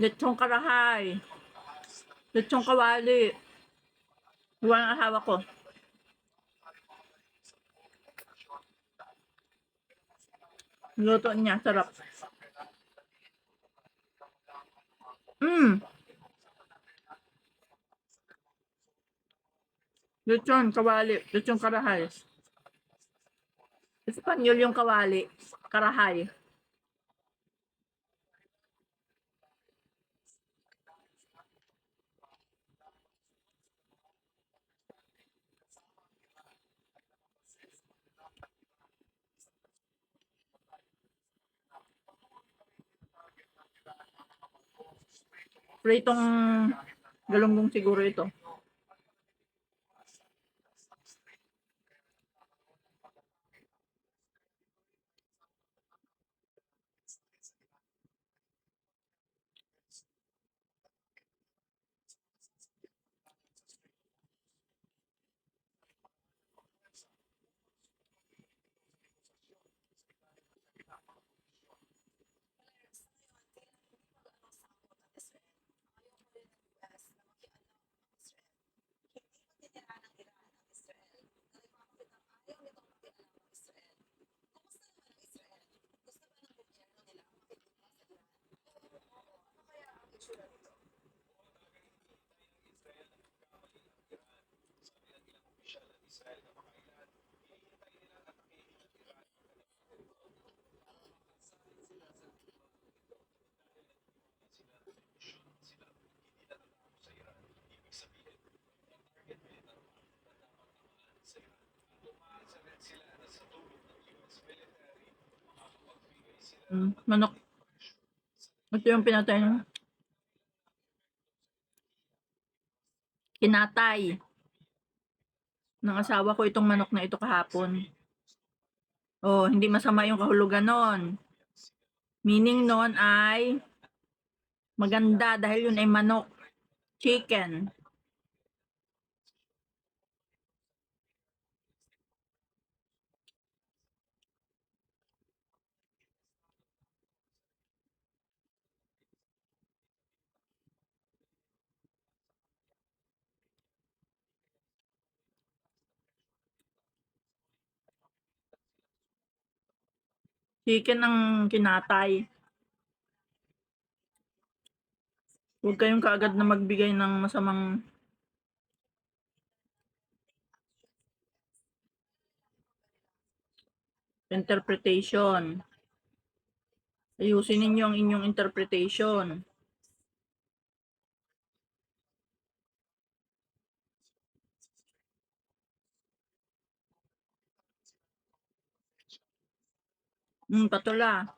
Lechon Carajay. Lechon kawali. Iwan ang asawa ko. Luto niya, sarap. Lechon kawali. Lechon Carajay. Espanyol yung kawali. Carajay. Pritong galunggong siguro ito. Manok. Ito yung pinatay ng kinatay ng asawa ko itong manok na ito kahapon. Oh, hindi masama yung kahulugan nun. Meaning nun ay maganda dahil yun ay manok. Chicken. Chicken ang kinatay. Huwag kayong kaagad na magbigay ng masamang interpretation. Ayusin ninyo ang inyong interpretation. Patula.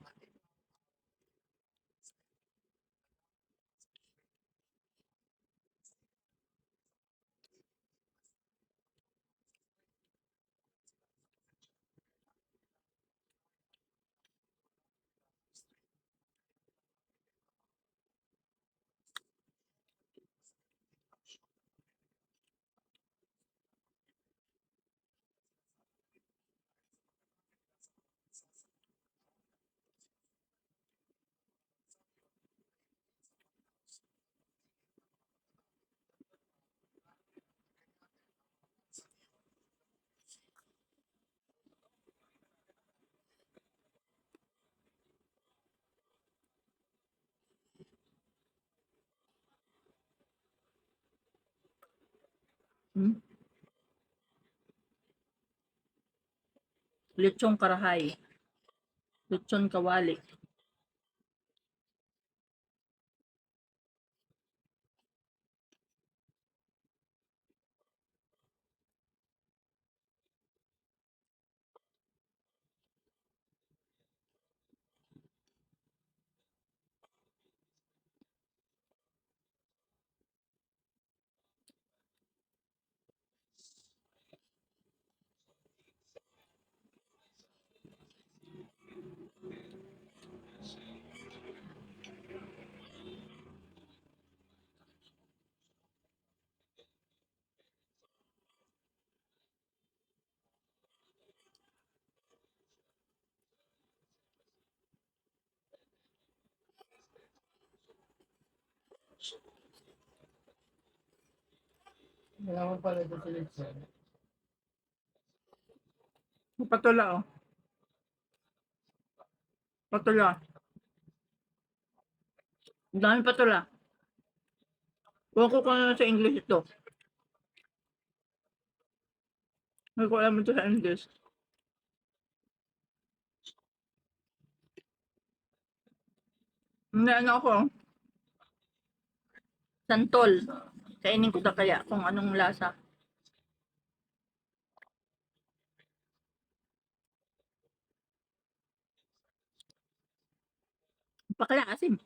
Lechon Carajay. Lechon kawali. Wala mo pala ito sa lechon. Patula, oh. Patula. Ang dami patula. Huwag ko kung ano sa English ito. Hindi ko alam ito sa English. Hindi, ano ako, santol. Kainin ko na kaya kung anong lasa. Bakla asim.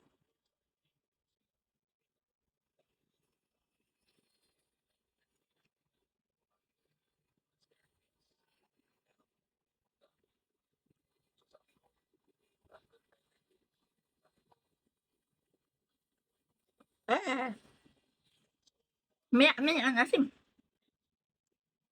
Eh, may ang asim.